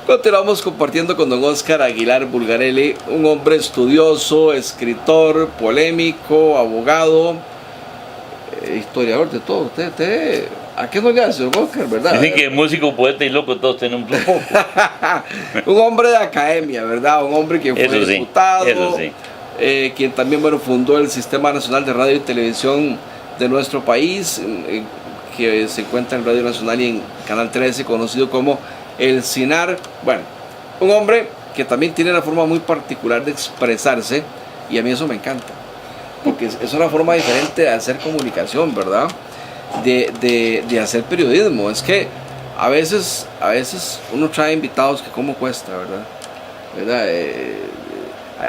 Continuamos compartiendo con don Óscar Aguilar Bulgarelli, un hombre estudioso, escritor, polémico, abogado, historiador de todo. Usted, ¿a qué no le hace, don Óscar, verdad? Dicen que músico, poeta y loco todos tenemos un poco. Un hombre de academia, ¿verdad? Un hombre que fue Eso sí, diputado, eso sí. Quien también fundó el Sistema Nacional de Radio y Televisión de nuestro país, que se encuentra en Radio Nacional y en Canal 13, conocido como el CINAR. Bueno, un hombre que también tiene una forma muy particular de expresarse, y a mí eso me encanta, porque es una forma diferente de hacer comunicación, ¿verdad? De hacer periodismo. Es que a veces uno trae invitados que como cuesta, ¿verdad?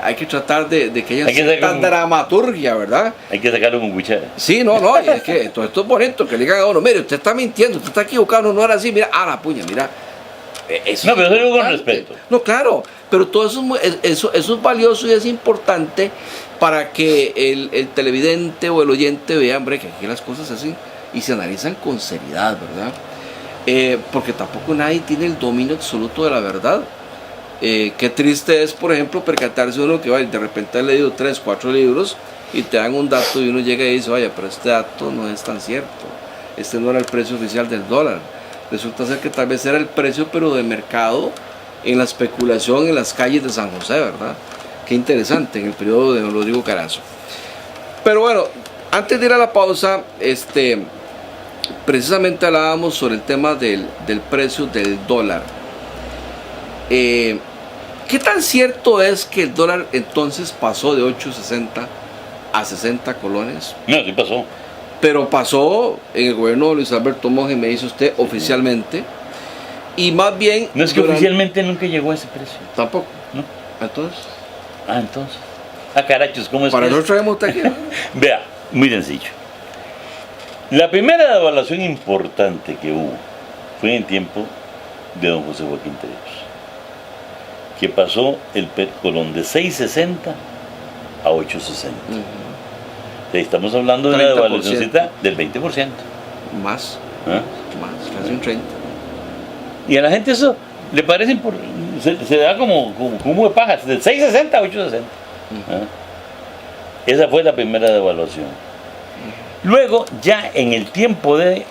Hay que tratar de que haya cierta dramaturgia, ¿verdad? Hay que sacarlo con cuchara. Sí, no, y es que esto es bonito, que le digan a uno, mire, usted está mintiendo, usted está equivocado, no era así, mira, la puña, mira. No, pero eso con respeto. No, claro, pero todo eso es valioso y es importante para que el televidente o el oyente vea, hombre, que aquí las cosas así y se analizan con seriedad, ¿verdad? Porque tampoco nadie tiene el dominio absoluto de la verdad. Qué triste es, por ejemplo, percatarse uno que de repente ha leído 3, 4 libros y te dan un dato y uno llega y dice, vaya, pero este dato no es tan cierto, este no era el precio oficial del dólar. Resulta ser que tal vez era el precio, pero de mercado, en la especulación en las calles de San José, ¿verdad? Qué interesante, en el periodo de Rodrigo Carazo. Pero bueno, antes de ir a la pausa, precisamente hablábamos sobre el tema del precio del dólar. ¿Qué tan cierto es que el dólar entonces pasó de 8.60 a 60 colones? No, sí pasó. Pero pasó en el gobierno de Luis Alberto Monge, me dice usted, oficialmente. Y más bien... No, es que oficialmente nunca llegó a ese precio. Tampoco. ¿No? Entonces. Entonces. Carachos, ¿cómo es para que nosotros traemos usted aquí. Vea, muy sencillo. La primera devaluación importante que hubo fue en tiempo de don José Joaquín Trejos, que pasó el colón de 6.60 a 8.60. Estamos hablando de una devaluación del 20%. Más, casi un 30%. Y a la gente eso le parece, se da como humo de paja, de 6.60 a 8.60. Esa fue la primera devaluación. Luego, ya en el tiempo de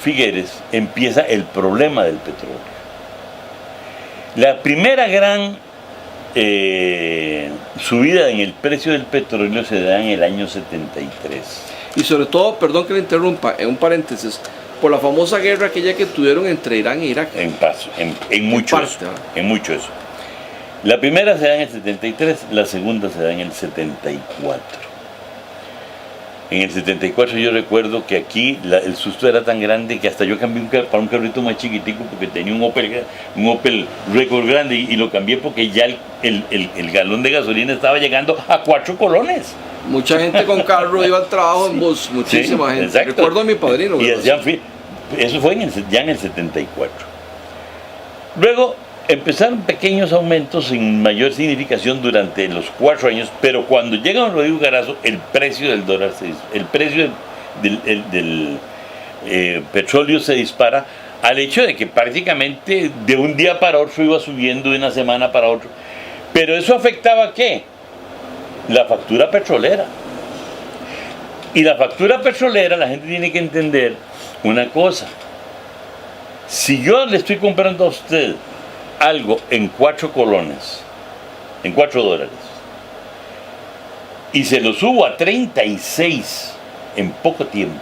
Figueres, empieza el problema del petróleo. La primera gran subida en el precio del petróleo se da en el año 73. Y sobre todo, perdón que le interrumpa, en un paréntesis, por la famosa guerra aquella que tuvieron entre Irán e Irak. En mucho eso. La primera se da en el 73, la segunda se da en el 74. En el 74 yo recuerdo que aquí el susto era tan grande que hasta yo cambié para un carrito más chiquitico porque tenía un Opel Record grande y lo cambié porque ya el galón de gasolina estaba llegando a 4 colones. Mucha gente con carro iba al trabajo en bus, muchísima gente. Exacto. Recuerdo a mi padrino. Y eso fue ya en el 74. Luego empezaron pequeños aumentos sin mayor significación durante los 4 años, pero cuando llega don Rodrigo Carazo, el precio del dólar el precio del petróleo se dispara al hecho de que prácticamente de un día para otro iba subiendo de una semana para otra. Pero eso afectaba ¿a qué? La factura petrolera. Y la factura petrolera, la gente tiene que entender una cosa. Si yo le estoy comprando a usted algo en 4 colones, en 4 dólares, y se lo subo a 36 en poco tiempo,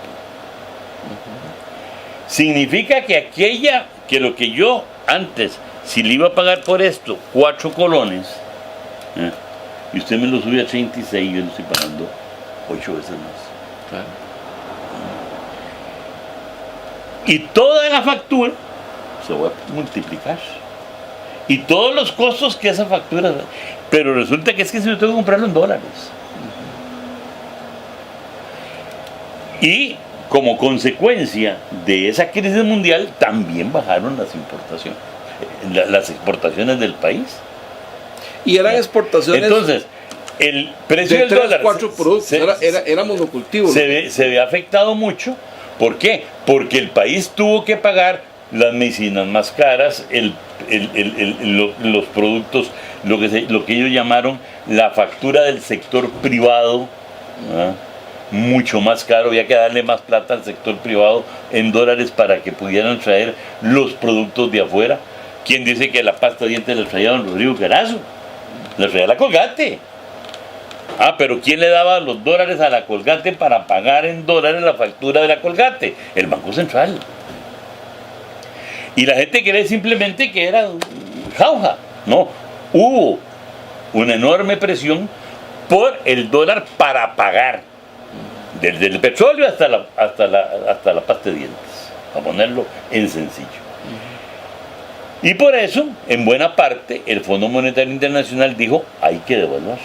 significa que lo que yo antes, si le iba a pagar por esto 4 colones, y usted me lo sube a 36, yo le estoy pagando 8 veces más. Claro. Y toda la factura se va a multiplicar. Y todos los costos que esa factura... Pero resulta que es que si yo tengo que comprarlo en dólares. Y como consecuencia de esa crisis mundial, también bajaron las importaciones, las exportaciones del país. Y eran exportaciones... Entonces, el precio del dólar... 4 productos, era monocultivo. Se ve afectado mucho. ¿Por qué? Porque el país tuvo que pagar las medicinas más caras, los productos, lo que ellos llamaron la factura del sector privado, ¿verdad? Mucho más caro, había que darle más plata al sector privado en dólares para que pudieran traer los productos de afuera. ¿Quién dice que la pasta de dientes la traía don Rodrigo Carazo? La traía la Colgate. Pero ¿quién le daba los dólares a la Colgate para pagar en dólares la factura de la Colgate? El Banco Central. Y la gente cree simplemente que era jauja. No, hubo una enorme presión por el dólar para pagar. Desde el petróleo hasta la pasta de dientes, a ponerlo en sencillo. Y por eso, en buena parte, el Fondo Monetario Internacional dijo, hay que devaluar.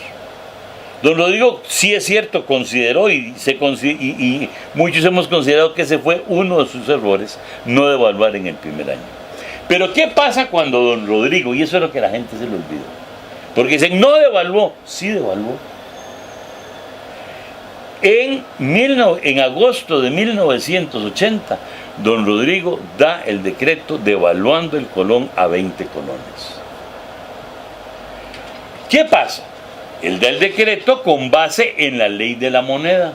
Don Rodrigo, sí es cierto, consideró y muchos hemos considerado que ese fue uno de sus errores, no devaluar en el primer año. Pero ¿qué pasa cuando don Rodrigo, y eso es lo que la gente se le olvidó? Porque dicen, no devaluó, sí devaluó. En agosto de 1980, don Rodrigo da el decreto devaluando el colón a 20 colones. ¿Qué pasa? Él da el decreto con base en la ley de la moneda.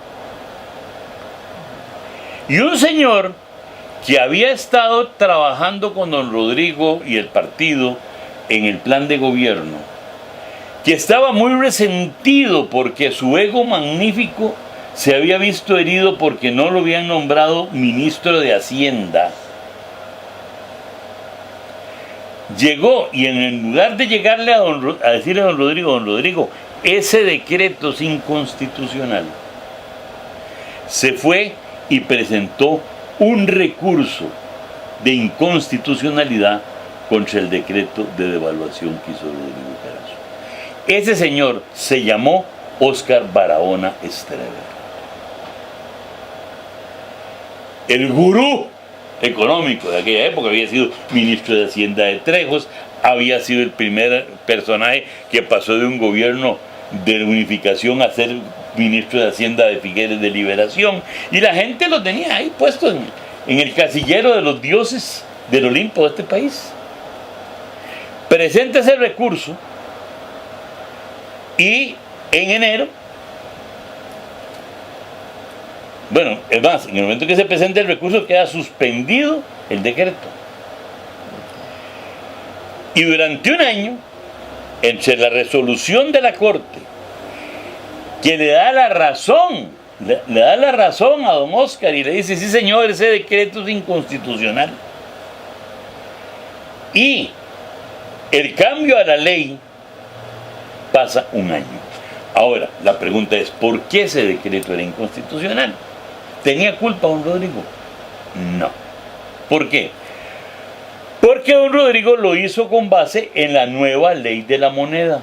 Y un señor que había estado trabajando con don Rodrigo y el partido en el plan de gobierno, que estaba muy resentido porque su ego magnífico se había visto herido porque no lo habían nombrado ministro de Hacienda. Llegó y en lugar de llegarle a decirle a don Rodrigo, ese decreto es inconstitucional, se fue y presentó un recurso de inconstitucionalidad contra el decreto de devaluación que hizo Rodrigo Carazo. Ese señor se llamó Óscar Barahona Estrella. El gurú económico de aquella época, había sido ministro de Hacienda de Trejos, había sido el primer personaje que pasó de un gobierno de unificación a ser ministro de Hacienda de Figueres de Liberación, y la gente lo tenía ahí puesto en el casillero de los dioses del Olimpo de este país. Presenta ese recurso y en enero, bueno, es más, en el momento que se presenta el recurso queda suspendido el decreto. Y durante un año, entre la resolución de la Corte, que le da la razón a don Óscar y le dice, sí señor, ese decreto es inconstitucional, y el cambio a la ley, pasa un año. Ahora, la pregunta es, ¿por qué ese decreto era inconstitucional? ¿Tenía culpa don Rodrigo? No. ¿Por qué? Porque don Rodrigo lo hizo con base en la nueva ley de la moneda.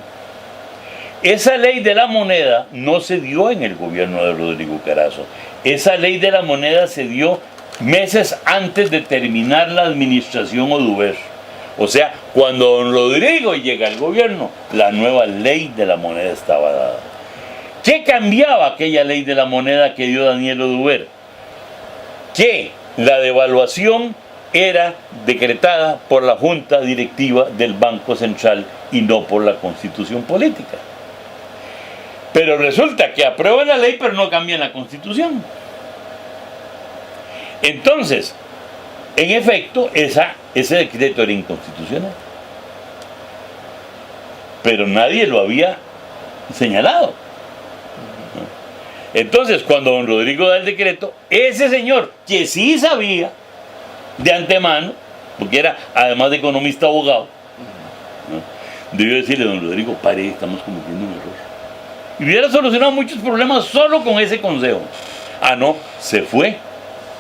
Esa ley de la moneda no se dio en el gobierno de Rodrigo Carazo. Esa ley de la moneda se dio meses antes de terminar la administración Oduber. O sea, cuando don Rodrigo llega al gobierno, la nueva ley de la moneda estaba dada. ¿Qué cambiaba aquella ley de la moneda que dio Daniel Oduber? Que la devaluación era decretada por la Junta Directiva del Banco Central y no por la Constitución Política. Pero resulta que aprueban la ley pero no cambian la Constitución. Entonces, en efecto, ese decreto era inconstitucional. Pero nadie lo había señalado. Entonces, cuando don Rodrigo da el decreto, ese señor, que sí sabía de antemano, porque era además de economista abogado, ¿no?, debió decirle a don Rodrigo, pare, estamos cometiendo un error. Y hubiera solucionado muchos problemas solo con ese consejo. No, se fue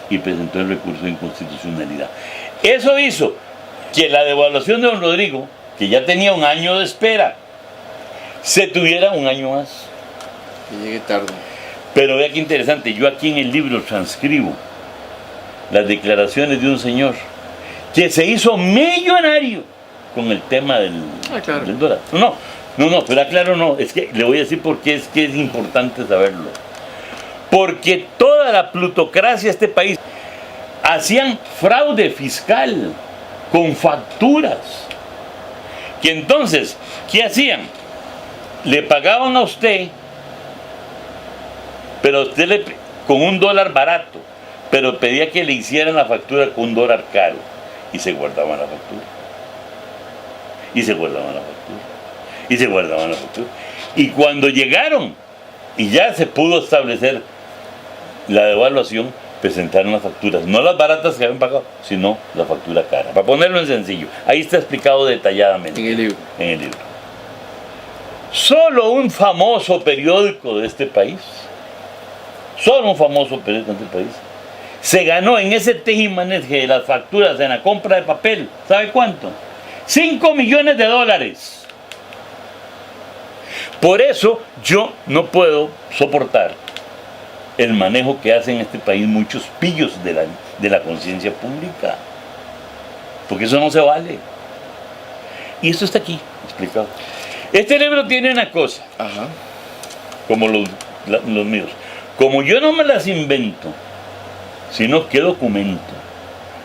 y presentó el recurso de inconstitucionalidad. Eso hizo que la devaluación de don Rodrigo, que ya tenía un año de espera, se tuviera un año más. Que llegue tarde. Pero vea qué interesante, yo aquí en el libro transcribo las declaraciones de un señor que se hizo millonario con el tema del dólar. No, pero claro, no, es que le voy a decir por qué es que es importante saberlo. Porque toda la plutocracia de este país hacían fraude fiscal con facturas. Que entonces, ¿qué hacían? Le pagaban a usted, pero usted con $1 barato, pero pedía que le hicieran la factura con $1 caro. Y se guardaban la factura. Y se guardaban la factura. Y se guardaban la factura. Y cuando llegaron, y ya se pudo establecer la devaluación, presentaron las facturas, no las baratas que habían pagado, sino la factura cara. Para ponerlo en sencillo, ahí está explicado detalladamente. En el libro. En el libro. Solo un famoso periódico de este país, se ganó en ese tejimaneje de las facturas en la compra de papel, ¿sabe cuánto? $5 millones. Por eso yo no puedo soportar el manejo que hacen en este país muchos pillos de la conciencia pública, porque eso no se vale. Y esto está aquí explicado. Este libro tiene una cosa, Ajá. como los míos. Como yo no me las invento, sino que documento,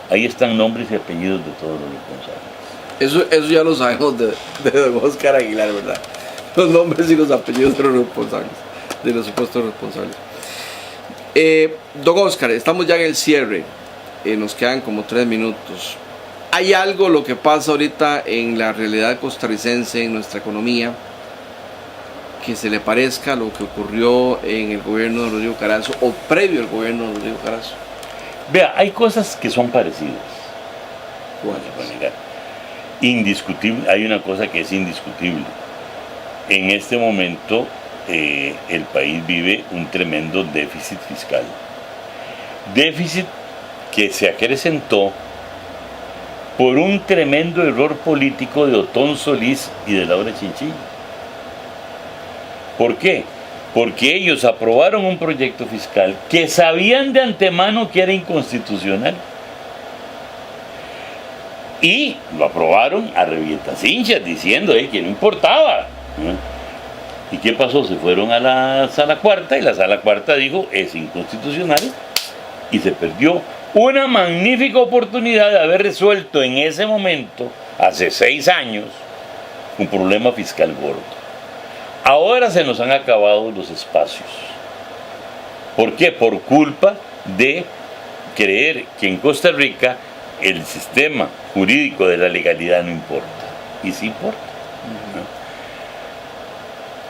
ahí están nombres y apellidos de todos los responsables. Eso ya lo sabemos de don Oscar Aguilar, ¿verdad? Los nombres y los apellidos de los responsables, de los supuestos responsables. Don Oscar, estamos ya en el cierre, nos quedan como 3 minutos. ¿Hay algo lo que pasa ahorita en la realidad costarricense, en nuestra economía, que se le parezca a lo que ocurrió en el gobierno de Rodrigo Carazo o previo al gobierno de Rodrigo Carazo? Vea, hay cosas que son parecidas. ¿Cuáles? No se puede negar. Indiscutible, hay una cosa que es indiscutible. En este momento el país vive un tremendo déficit fiscal. Déficit que se acrecentó por un tremendo error político de Otón Solís y de Laura Chinchilla. ¿Por qué? Porque ellos aprobaron un proyecto fiscal que sabían de antemano que era inconstitucional. Y lo aprobaron a revientas hinchas, diciendo que no importaba. ¿Y qué pasó? Se fueron a la sala cuarta y la sala cuarta dijo es inconstitucional y se perdió una magnífica oportunidad de haber resuelto en ese momento, hace 6 años, un problema fiscal gordo. Ahora se nos han acabado los espacios. ¿Por qué? Por culpa de creer que en Costa Rica el sistema jurídico de la legalidad no importa. Y sí importa.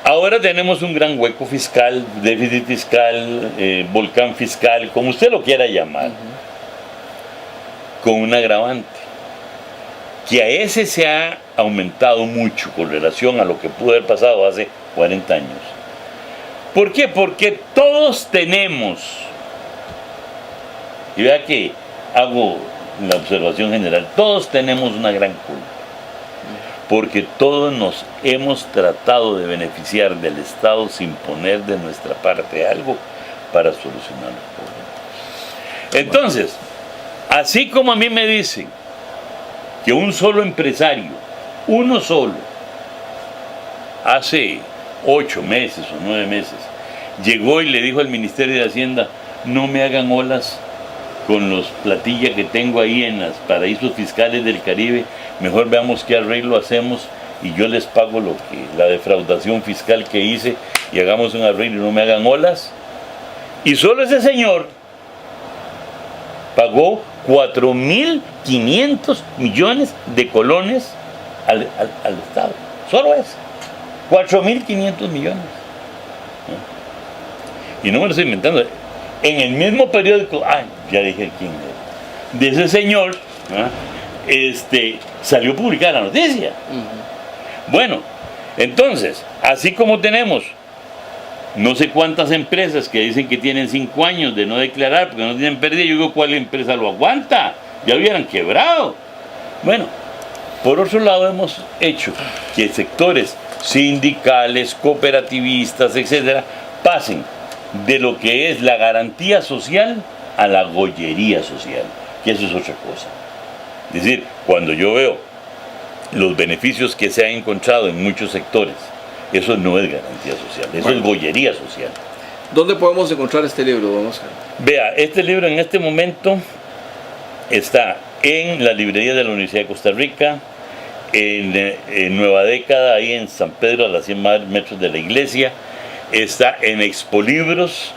Ahora tenemos un gran hueco fiscal, déficit fiscal, volcán fiscal, como usted lo quiera llamar, con un agravante, que a ese se ha aumentado mucho con relación a lo que pudo haber pasado hace 40 años. ¿Por qué? Porque todos tenemos, y vea que hago la observación general, todos tenemos una gran culpa. Porque todos nos hemos tratado de beneficiar del Estado sin poner de nuestra parte algo para solucionar los problemas. Entonces, así como a mí me dicen que un solo empresario, uno solo, hace 8 meses o 9 meses, llegó y le dijo al Ministerio de Hacienda, no me hagan olas con los platillas que tengo ahí en los paraísos fiscales del Caribe, mejor veamos qué arreglo hacemos y yo les pago la defraudación fiscal que hice y hagamos un arreglo y no me hagan olas. Y solo ese señor pagó 4.500 millones de colones al Estado. Solo eso. 4.500 millones. Y no me lo estoy inventando. En el mismo periódico, ya dije quién era, de ese señor, salió publicada la noticia. Bueno, entonces, así como tenemos no sé cuántas empresas que dicen que tienen 5 años de no declarar porque no tienen pérdida, yo digo, ¿cuál empresa lo aguanta? Ya hubieran quebrado. Bueno, por otro lado hemos hecho que sectores sindicales, cooperativistas, etcétera, pasen de lo que es la garantía social a la gollería social, que eso es otra cosa. Es decir, cuando yo veo los beneficios que se han encontrado en muchos sectores, eso no es garantía social, eso es gollería social. ¿Dónde podemos encontrar este libro, don Oscar? Vea, este libro en este momento está en la librería de la Universidad de Costa Rica, en Nueva Década, ahí en San Pedro, a las 100 metros de la iglesia. Está en Expolibros,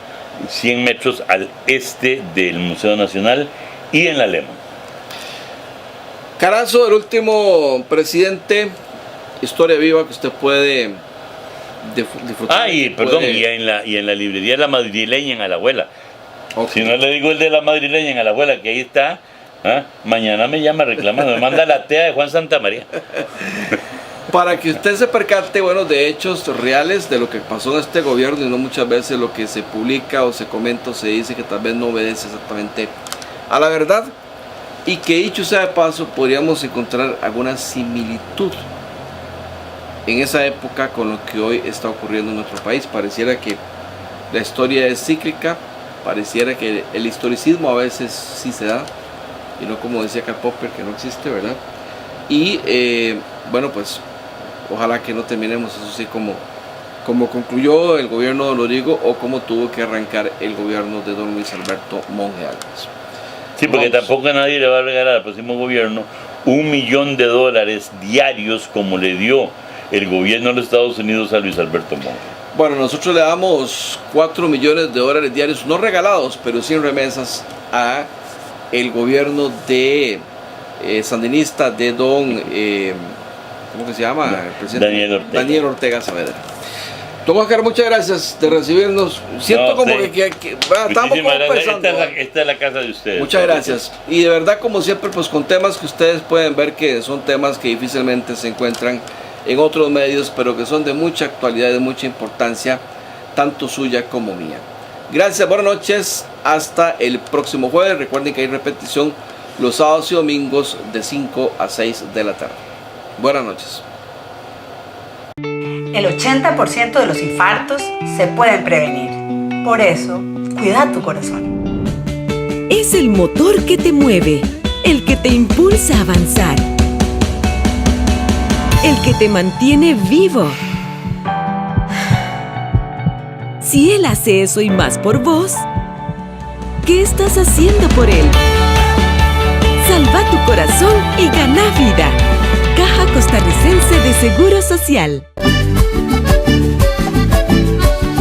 100 metros al este del Museo Nacional, y en la Lema. Carazo, el último presidente, historia viva que usted puede disfrutar. Y en la librería de la Madrileña en Alajuela. Okay. Si no le digo el de la Madrileña en Alajuela, que ahí está, mañana me llama reclamando, me manda la tea de Juan Santamaría. Para que usted se percate, bueno, de hechos reales de lo que pasó en este gobierno, y no muchas veces lo que se publica o se comenta o se dice que tal vez no obedece exactamente a la verdad, y que dicho sea de paso, podríamos encontrar alguna similitud en esa época con lo que hoy está ocurriendo en nuestro país. Pareciera que la historia es cíclica, pareciera que el historicismo a veces sí se da, y no como decía Karl Popper, que no existe, ¿verdad? Y bueno, pues ojalá que no terminemos eso sí como concluyó el gobierno de Rodrigo, o como tuvo que arrancar el gobierno de don Luis Alberto Monge Álvarez. Sí, porque tampoco a nadie le va a regalar al próximo gobierno $1 millón diarios como le dio el gobierno de los Estados Unidos a Luis Alberto Monge. Bueno, nosotros le damos $4 millones diarios, no regalados, pero sin remesas, a el gobierno de sandinista de don, ¿cómo que se llama? El presidente Daniel Ortega Saavedra. Don Oscar, muchas gracias de recibirnos. Siento como que estamos como pensando. Esta es la casa de ustedes. Muchas gracias. Y de verdad, como siempre, pues con temas que ustedes pueden ver que son temas que difícilmente se encuentran en otros medios, pero que son de mucha actualidad y de mucha importancia, tanto suya como mía. Gracias, buenas noches, hasta el próximo jueves. Recuerden que hay repetición los sábados y domingos de 5 a 6 de la tarde. Buenas noches. El 80% de los infartos se pueden prevenir. Por eso, cuida tu corazón. Es el motor que te mueve, el que te impulsa a avanzar, el que te mantiene vivo. Si él hace eso y más por vos, ¿qué estás haciendo por él? Salva tu corazón y gana vida. Caja Costarricense de Seguro Social.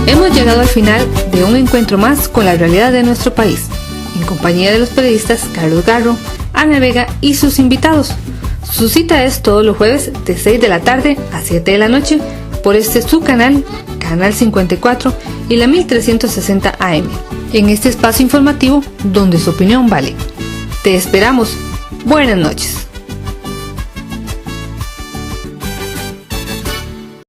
Hemos llegado al final de un encuentro más con la realidad de nuestro país, en compañía de los periodistas Carlos Garro, Ana Vega y sus invitados. Su cita es todos los jueves de 6 de la tarde a 7 de la noche por su canal, Canal 54 y la 1360 AM, en este espacio informativo donde su opinión vale. Te esperamos. Buenas noches.